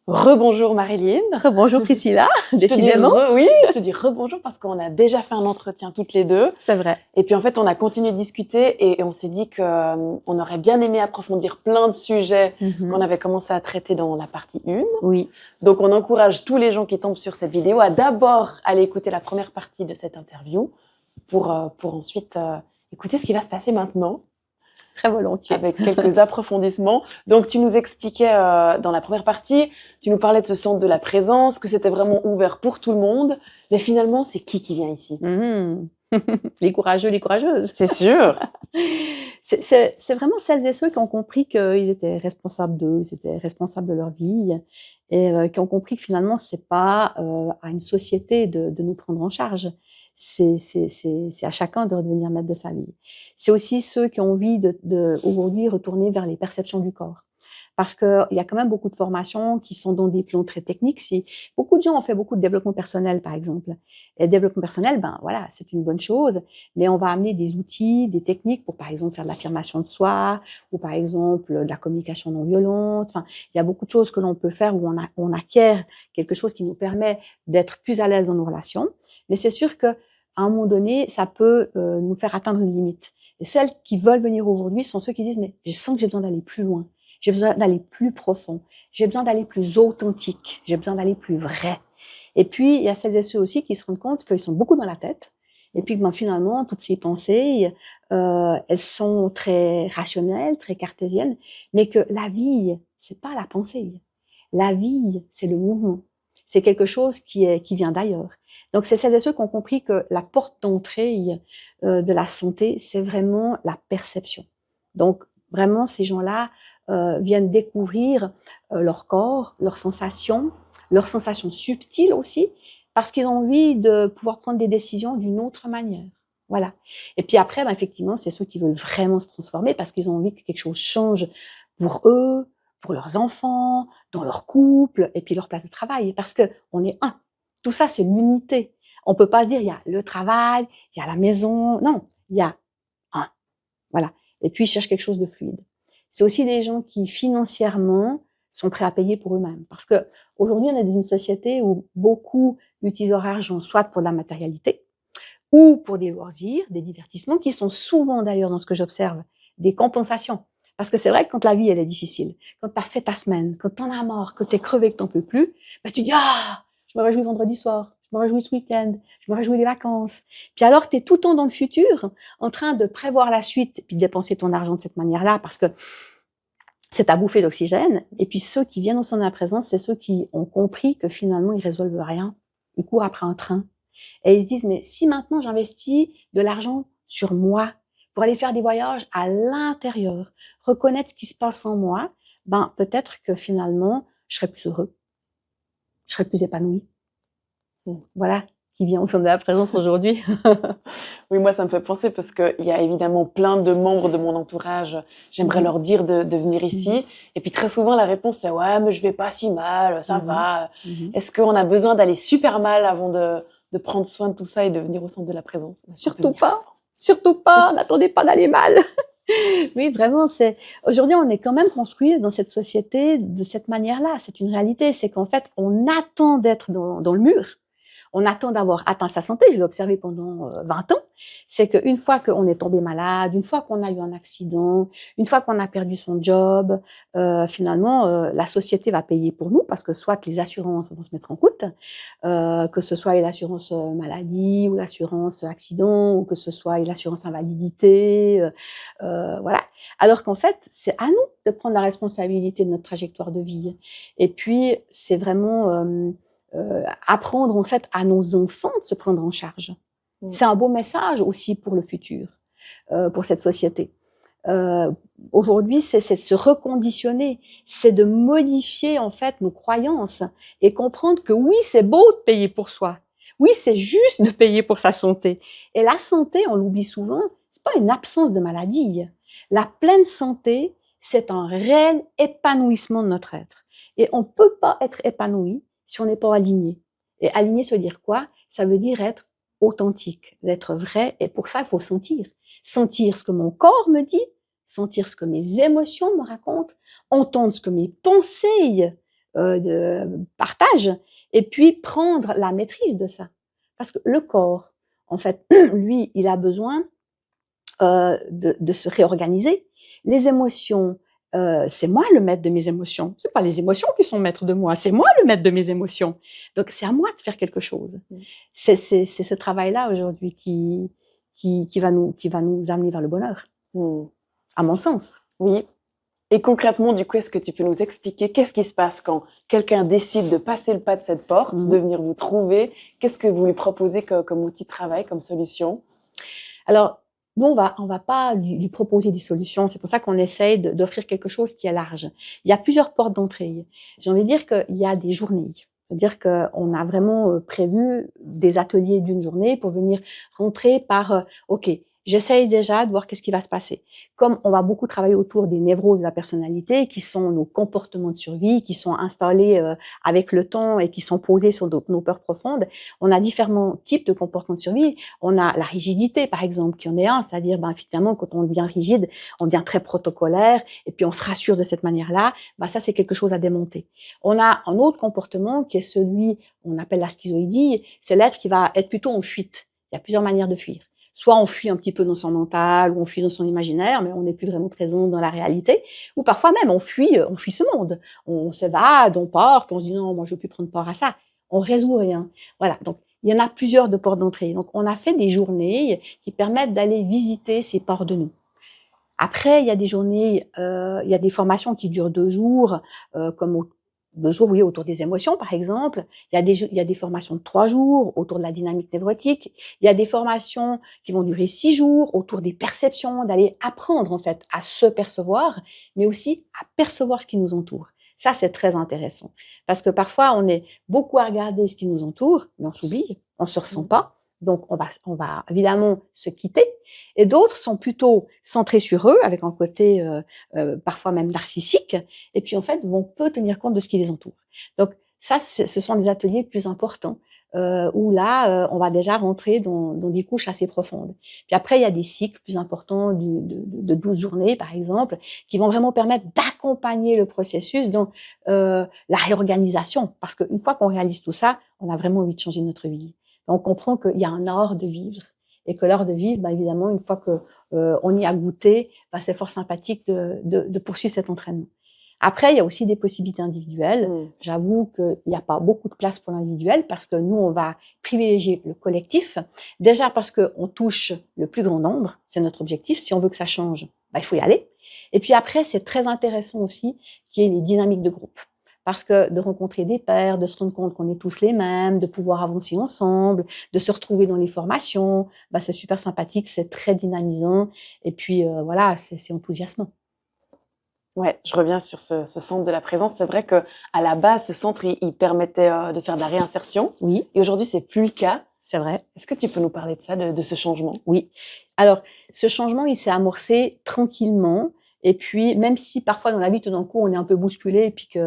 Rebonjour Marilyn. Bonjour Priscilla, Je te dis décidément. oui, je te dis rebonjour parce qu'on a déjà fait un entretien toutes les deux. C'est vrai. Et puis en fait, on a continué de discuter et on s'est dit qu'on aurait bien aimé approfondir plein de sujets qu'on avait commencé à traiter dans la partie 1. Oui. Donc on encourage tous les gens qui tombent sur cette vidéo à d'abord aller écouter la première partie de cette interview pour ensuite écouter ce qui va se passer maintenant. Très volontiers. Avec quelques approfondissements. Donc, tu nous expliquais dans la première partie, tu nous parlais de ce centre de la présence, que c'était vraiment ouvert pour tout le monde. Mais finalement, c'est qui vient ici? Les courageux, les courageuses. C'est sûr. C'est vraiment celles et ceux qui ont compris qu'ils étaient responsables d'eux, ils étaient responsables de leur vie et qui ont compris que finalement, c'est pas à une société de nous prendre en charge. C'est à chacun de redevenir maître de sa vie. C'est aussi ceux qui ont envie aujourd'hui retourner vers les perceptions du corps. Parce qu'il y a quand même beaucoup de formations qui sont dans des plans très techniques. Beaucoup de gens ont fait beaucoup de développement personnel, par exemple. Et le développement personnel, ben voilà, c'est une bonne chose, mais on va amener des outils, des techniques pour, par exemple, faire de l'affirmation de soi, ou par exemple, de la communication non violente. Enfin, il y a beaucoup de choses que l'on peut faire où on acquiert quelque chose qui nous permet d'être plus à l'aise dans nos relations. Mais c'est sûr qu'à un moment donné, ça peut nous faire atteindre une limite. Et celles qui veulent venir aujourd'hui sont ceux qui disent « mais je sens que j'ai besoin d'aller plus loin, j'ai besoin d'aller plus profond, j'ai besoin d'aller plus authentique, j'ai besoin d'aller plus vrai ». Et puis, il y a celles et ceux aussi qui se rendent compte qu'ils sont beaucoup dans la tête, et puis ben, finalement, toutes ces pensées, elles sont très rationnelles, très cartésiennes, mais que la vie, c'est pas la pensée. La vie, c'est le mouvement. C'est quelque chose qui vient d'ailleurs. Donc, c'est celles et ceux qui ont compris que la porte d'entrée de la santé, c'est vraiment la perception. Donc, vraiment, ces gens-là viennent découvrir leur corps, leurs sensations subtiles aussi, parce qu'ils ont envie de pouvoir prendre des décisions d'une autre manière. Voilà. Et puis après, ben, effectivement, c'est ceux qui veulent vraiment se transformer parce qu'ils ont envie que quelque chose change pour eux, pour leurs enfants, dans leur couple, et puis leur place de travail, parce qu'on est un. Tout ça, c'est l'unité. On peut pas se dire, il y a le travail, il y a la maison. Non, il y a un. Voilà. Et puis, ils cherchent quelque chose de fluide. C'est aussi des gens qui, financièrement, sont prêts à payer pour eux-mêmes. Parce que aujourd'hui, on est dans une société où beaucoup utilisent leur argent soit pour de la matérialité, ou pour des loisirs, des divertissements, qui sont souvent, d'ailleurs, dans ce que j'observe, des compensations. Parce que c'est vrai que quand la vie, elle est difficile, quand tu as fait ta semaine, quand tu en as marre, quand tu es crevé, que tu n'en peux plus, bah, tu dis « Ah, je me réjouis vendredi soir, je me réjouis ce week-end, je me réjouis les vacances. » Puis alors, tu es tout le temps dans le futur, en train de prévoir la suite, puis de dépenser ton argent de cette manière-là, parce que c'est ta bouffée d'oxygène. Et puis ceux qui viennent au centre de la présence, c'est ceux qui ont compris que finalement, ils résolvent rien. Ils courent après un train. Et ils se disent, mais si maintenant j'investis de l'argent sur moi, pour aller faire des voyages à l'intérieur, reconnaître ce qui se passe en moi, ben peut-être que finalement, je serais plus heureux, je serais plus épanoui. Voilà qui vient au centre de la présence aujourd'hui. Oui, moi, ça me fait penser parce qu'il y a évidemment plein de membres de mon entourage. J'aimerais leur dire de venir ici. Et puis très souvent, la réponse, c'est « ouais, mais je vais pas si mal, ça va ». Est-ce qu'on a besoin d'aller super mal avant de prendre soin de tout ça et de venir au centre de la présence? Surtout pas, n'attendez pas d'aller mal. Oui, vraiment, aujourd'hui, on est quand même construit dans cette société de cette manière-là. C'est une réalité, c'est qu'en fait, on attend d'être dans le mur. On attend d'avoir atteint sa santé, je l'ai observé pendant 20 ans, c'est qu'une fois qu'on est tombé malade, une fois qu'on a eu un accident, une fois qu'on a perdu son job, finalement, la société va payer pour nous parce que soit les assurances vont se mettre en route, que ce soit l'assurance maladie ou l'assurance accident ou que ce soit l'assurance invalidité, voilà. Alors qu'en fait, c'est à nous de prendre la responsabilité de notre trajectoire de vie. Et puis, c'est vraiment apprendre en fait à nos enfants de se prendre en charge. C'est un beau message aussi pour le futur, pour cette société. Aujourd'hui, c'est de se reconditionner, c'est de modifier en fait nos croyances et comprendre que oui, c'est beau de payer pour soi. Oui, c'est juste de payer pour sa santé. Et la santé, on l'oublie souvent, c'est pas une absence de maladie. La pleine santé, c'est un réel épanouissement de notre être. Et on peut pas être épanoui si on n'est pas aligné. Et aligné, ça veut dire quoi? Ça veut dire être authentique, d'être vrai. Et pour ça, il faut sentir. Sentir ce que mon corps me dit, sentir ce que mes émotions me racontent, entendre ce que mes pensées de partage, et puis prendre la maîtrise de ça. Parce que le corps, en fait, lui, il a besoin de se réorganiser. Les émotions, c'est moi le maître de mes émotions. C'est pas les émotions qui sont maîtres de moi, c'est moi le maître de mes émotions. Donc c'est à moi de faire quelque chose. C'est ce travail-là aujourd'hui qui va nous amener vers le bonheur, à mon sens. Oui. Et concrètement, du coup, est-ce que tu peux nous expliquer qu'est-ce qui se passe quand quelqu'un décide de passer le pas de cette porte, de venir vous trouver? Qu'est-ce que vous lui proposez comme outil de travail, comme solution? Alors, nous, on va pas lui proposer des solutions. C'est pour ça qu'on essaye d'offrir quelque chose qui est large. Il y a plusieurs portes d'entrée. J'ai envie de dire qu'il y a des journées. C'est-à-dire qu'on a vraiment prévu des ateliers d'une journée pour venir rentrer par OK, j'essaye déjà de voir qu'est-ce qui va se passer. Comme on va beaucoup travailler autour des névroses de la personnalité, qui sont nos comportements de survie, qui sont installés avec le temps et qui sont posés sur nos peurs profondes, on a différents types de comportements de survie. On a la rigidité, par exemple, qui en est un, c'est-à-dire, finalement, quand on devient rigide, on devient très protocolaire, et puis on se rassure de cette manière-là, ça, c'est quelque chose à démonter. On a un autre comportement qui est celui, on appelle la schizoïdie, c'est l'être qui va être plutôt en fuite. Il y a plusieurs manières de fuir. Soit on fuit un petit peu dans son mental, ou on fuit dans son imaginaire, mais on n'est plus vraiment présent dans la réalité. Ou parfois même, on fuit ce monde. On s'évade, on part, puis on se dit non, moi je ne veux plus prendre part à ça. On ne résout rien. Voilà, donc il y en a plusieurs de portes d'entrée. Donc on a fait des journées qui permettent d'aller visiter ces parts de nous. Après, il y a des journées, il y a des formations qui durent 2 jours, comme 2 jours, oui, autour des émotions, par exemple. Il y a des formations de 3 jours autour de la dynamique névrotique. Il y a des formations qui vont durer 6 jours autour des perceptions, d'aller apprendre, en fait, à se percevoir, mais aussi à percevoir ce qui nous entoure. Ça, c'est très intéressant. Parce que parfois, on est beaucoup à regarder ce qui nous entoure, mais on s'oublie, on ne se ressent pas. Donc, on va évidemment se quitter. Et d'autres sont plutôt centrés sur eux, avec un côté parfois même narcissique, et puis en fait vont peu tenir compte de ce qui les entoure. Donc ça, ce sont des ateliers plus importants, où là, on va déjà rentrer dans des couches assez profondes. Puis après, il y a des cycles plus importants de 12 journées, par exemple, qui vont vraiment permettre d'accompagner le processus dans la réorganisation. Parce qu'une fois qu'on réalise tout ça, on a vraiment envie de changer notre vie. On comprend qu'il y a un art de vivre. Et que l'art de vivre, évidemment, une fois qu'on y a goûté, c'est fort sympathique de poursuivre cet entraînement. Après, il y a aussi des possibilités individuelles. J'avoue qu'il n'y a pas beaucoup de place pour l'individuel parce que nous, on va privilégier le collectif. Déjà parce qu'on touche le plus grand nombre, c'est notre objectif. Si on veut que ça change, il faut y aller. Et puis après, c'est très intéressant aussi qu'il y ait les dynamiques de groupe. Parce que de rencontrer des pairs, de se rendre compte qu'on est tous les mêmes, de pouvoir avancer ensemble, de se retrouver dans les formations, c'est super sympathique, c'est très dynamisant. Et puis voilà, c'est enthousiasmant. Ouais, je reviens sur ce centre de la présence. C'est vrai qu'à la base, ce centre, il permettait de faire de la réinsertion. Oui. Et aujourd'hui, c'est plus le cas. C'est vrai. Est-ce que tu peux nous parler de ça, de ce changement? Oui. Alors, ce changement, il s'est amorcé tranquillement. Et puis, même si parfois dans la vie, tout d'un coup, on est un peu bousculé et puis qu'on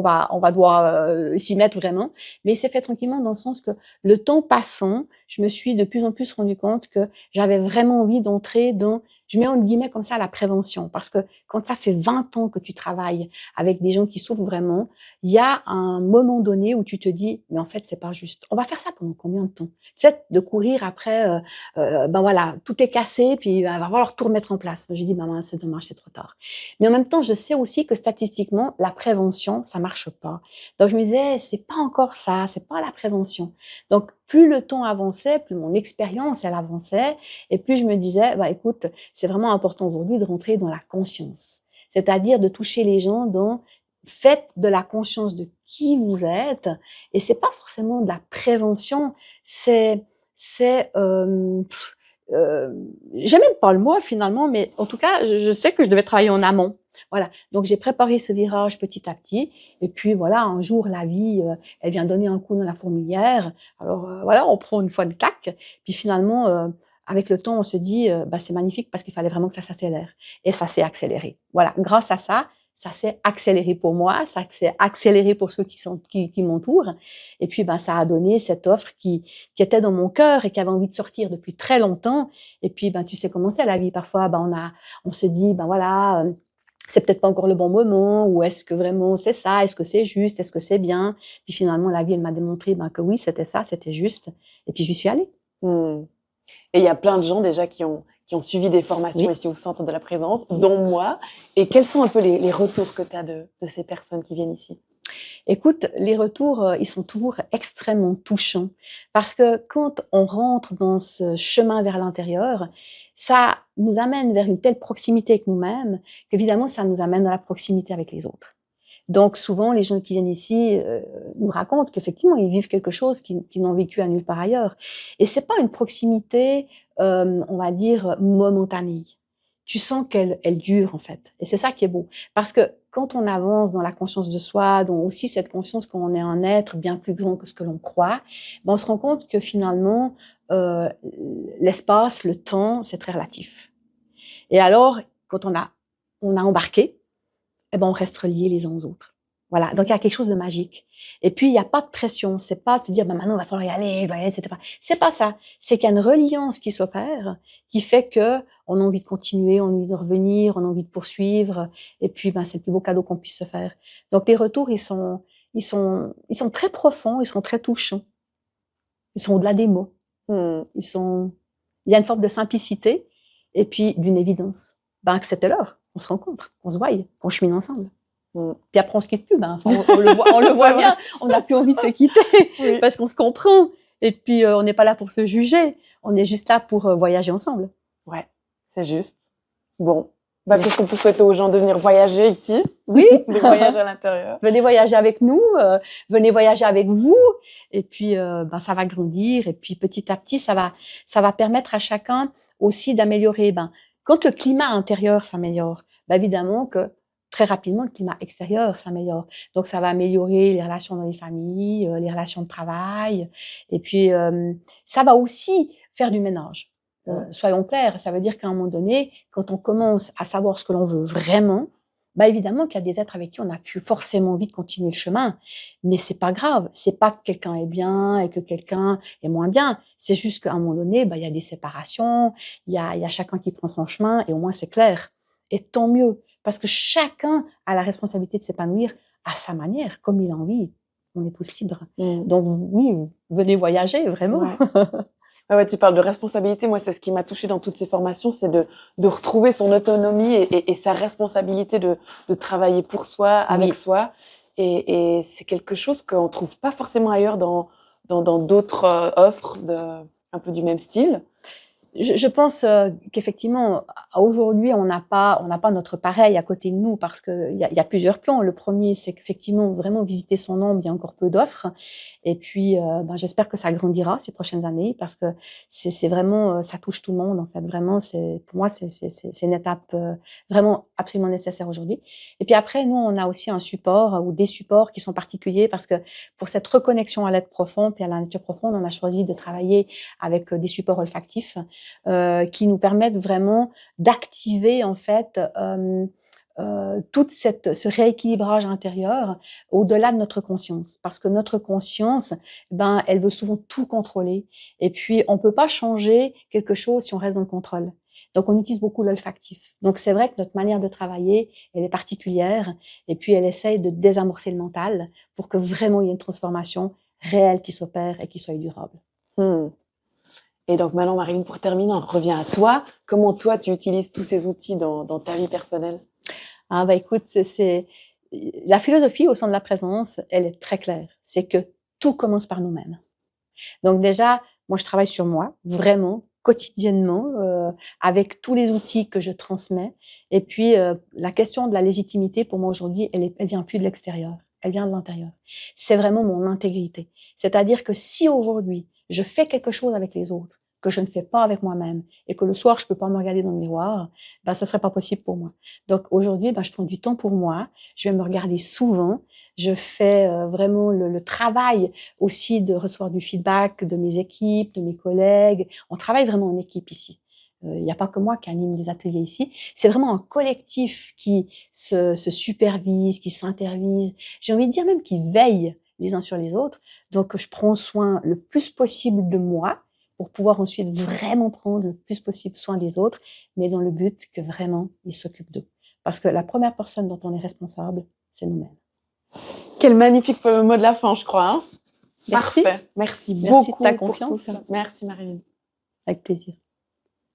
va devoir s'y mettre vraiment, mais il s'est fait tranquillement dans le sens que le temps passant, je me suis de plus en plus rendu compte que j'avais vraiment envie d'entrer dans, je mets entre guillemets comme ça, la prévention. Parce que quand ça fait 20 ans que tu travailles avec des gens qui souffrent vraiment, il y a un moment donné où tu te dis, mais en fait, c'est pas juste. On va faire ça pendant combien de temps? Tu sais, de courir après, voilà, tout est cassé, puis il va falloir tout remettre en place. J'ai dit, c'est dommage, c'est trop tard. Mais en même temps, je sais aussi que statistiquement, la prévention, ça marche pas. Donc je me disais, c'est pas encore ça, c'est pas la prévention. Donc plus le temps avançait, plus mon expérience, elle avançait, et plus je me disais, écoute, c'est vraiment important aujourd'hui de rentrer dans la conscience. C'est-à-dire de toucher les gens dans, faites de la conscience de qui vous êtes, et c'est pas forcément de la prévention, j'aime même pas le mot finalement, mais en tout cas, je sais que je devais travailler en amont. Voilà, donc j'ai préparé ce virage petit à petit, et puis voilà, un jour la vie, elle vient donner un coup dans la fourmilière. Alors voilà, on prend une fois de claque, puis finalement, avec le temps, on se dit, c'est magnifique parce qu'il fallait vraiment que ça s'accélère, et ça s'est accéléré. Voilà, grâce à ça. Ça s'est accéléré pour moi, ça s'est accéléré pour ceux qui m'entourent. Et puis, ça a donné cette offre qui était dans mon cœur et qui avait envie de sortir depuis très longtemps. Et puis, tu sais comment c'est la vie. Parfois, on se dit, voilà, c'est peut-être pas encore le bon moment, ou est-ce que vraiment c'est ça, est-ce que c'est juste, est-ce que c'est bien? Puis finalement, la vie, elle m'a démontré que oui, c'était ça, c'était juste. Et puis j'y suis allée. Mmh. Et il y a plein de gens déjà qui ont suivi des formations Oui, ici au Centre de la Présence, oui. dont moi. Et quels sont un peu les retours que tu as de ces personnes qui viennent ici? Écoute, les retours, ils sont toujours extrêmement touchants parce que quand on rentre dans ce chemin vers l'intérieur, ça nous amène vers une telle proximité avec nous-mêmes qu'évidemment, ça nous amène dans la proximité avec les autres. Donc souvent, les gens qui viennent ici, nous racontent qu'effectivement, ils vivent quelque chose qu'ils n'ont vécu à nulle part ailleurs. Et c'est pas une proximité, on va dire, momentanée. Tu sens qu'elle dure, en fait, et c'est ça qui est beau. Parce que quand on avance dans la conscience de soi, dans aussi cette conscience qu'on est un être bien plus grand que ce que l'on croit, ben, on se rend compte que finalement, heu, l'espace, le temps, c'est très relatif. Et alors, quand on a embarqué, eh ben, on reste reliés les uns aux autres. Voilà, donc il y a quelque chose de magique. Et puis, il n'y a pas de pression. C'est pas de se dire, bah, maintenant, il va falloir y aller, je dois y aller, etc. C'est pas ça. C'est qu'il y a une reliance qui s'opère, qui fait que on a envie de continuer, on a envie de revenir, on a envie de poursuivre. Et puis, ben, c'est le plus beau cadeau qu'on puisse se faire. Donc, les retours, ils sont très profonds, ils sont très touchants. Ils sont au-delà des mots. Mmh. Il y a une forme de simplicité et puis d'une évidence. Ben, que c'était l'heure, qu'on se rencontre, qu'on se voie, qu'on chemine ensemble. Mmh. Puis après, on se quitte plus, ben, enfin, on le voit, on le voit bien, on n'a plus envie de se quitter Oui. parce qu'on se comprend. Et puis, on n'est pas là pour se juger, on est juste là pour voyager ensemble. Ouais, c'est juste. Bon, bah, qu'est-ce qu'on peut souhaiter aux gens de venir voyager ici? Oui, Des voyages à l'intérieur. venez voyager avec nous, venez voyager avec vous, et puis ben, ça va grandir, et puis petit à petit, ça va permettre à chacun aussi d'améliorer. Ben, quand le climat intérieur s'améliore, ben, évidemment que très rapidement, le climat extérieur s'améliore. Donc, ça va améliorer les relations dans les familles, les relations de travail, et puis ça va aussi faire du ménage. Soyons clairs, ça veut dire qu'à un moment donné, quand on commence à savoir ce que l'on veut vraiment, bah, évidemment qu'il y a des êtres avec qui on n'a plus forcément envie de continuer le chemin, mais c'est pas grave. C'est pas que quelqu'un est bien et que quelqu'un est moins bien. C'est juste qu'à un moment donné, bah, il y a des séparations, il y a chacun qui prend son chemin et au moins c'est clair. Et tant mieux, parce que chacun a la responsabilité de s'épanouir à sa manière, comme il a envie. On est tous libres. Mmh. Donc oui, venez voyager, vraiment. Ouais. Ouais, tu parles de responsabilité. Moi, c'est ce qui m'a touchée dans toutes ces formations, c'est de retrouver son autonomie et sa responsabilité de travailler pour soi, avec Oui. soi. Et c'est quelque chose qu'on ne trouve pas forcément ailleurs dans d'autres offres un peu du même style. Je pense qu'effectivement, aujourd'hui, on n'a pas notre pareil à côté de nous parce qu'il y a plusieurs plans. Le premier, c'est qu'effectivement, vraiment visiter son ombre, il y a encore peu d'offres. Et puis, ben, j'espère que ça grandira ces prochaines années parce que c'est vraiment, ça touche tout le monde en fait. Vraiment, pour moi, c'est une étape vraiment absolument nécessaire aujourd'hui. Et puis après, nous, on a aussi un support ou des supports qui sont particuliers parce que pour cette reconnexion à l'être profond puis à la nature profonde, on a choisi de travailler avec des supports olfactifs qui nous permettent vraiment d'activer en fait toute ce rééquilibrage intérieur au-delà de notre conscience. Parce que notre conscience, ben, elle veut souvent tout contrôler. Et puis, on ne peut pas changer quelque chose si on reste dans le contrôle. Donc, on utilise beaucoup l'olfactif. Donc, c'est vrai que notre manière de travailler, elle est particulière. Et puis, elle essaye de désamorcer le mental pour que vraiment il y ait une transformation réelle qui s'opère et qui soit durable. Hmm. Et donc maintenant, Marilyn, pour terminer, on revient à toi. Comment toi, tu utilises tous ces outils dans ta vie personnelle? Ah bah écoute, c'est la philosophie au sein de la présence, elle est très claire. C'est que tout commence par nous-mêmes. Donc déjà, moi, je travaille sur moi, vraiment, quotidiennement, avec tous les outils que je transmets. Et puis, la question de la légitimité, pour moi, aujourd'hui, elle vient plus de l'extérieur, elle vient de l'intérieur. C'est vraiment mon intégrité. C'est-à-dire que si aujourd'hui, je fais quelque chose avec les autres, que je ne fais pas avec moi-même, et que le soir, je peux pas me regarder dans le miroir, ben, ça serait pas possible pour moi. Donc aujourd'hui, ben, je prends du temps pour moi, je vais me regarder souvent, je fais vraiment le travail aussi de recevoir du feedback de mes équipes, de mes collègues. On travaille vraiment en équipe ici. Il n'y a pas que moi qui anime des ateliers ici. C'est vraiment un collectif qui se supervise, qui s'intervise. J'ai envie de dire même qui veille les uns sur les autres. Donc, je prends soin le plus possible de moi pour pouvoir ensuite vraiment prendre le plus possible soin des autres, mais dans le but que vraiment ils s'occupent d'eux. Parce que la première personne dont on est responsable, c'est nous-mêmes. Quel magnifique mot de la fin, je crois. Hein. Merci. Parfait. Merci Merci beaucoup de ta pour confiance. tout ça. Merci Marie-Lune. Avec plaisir.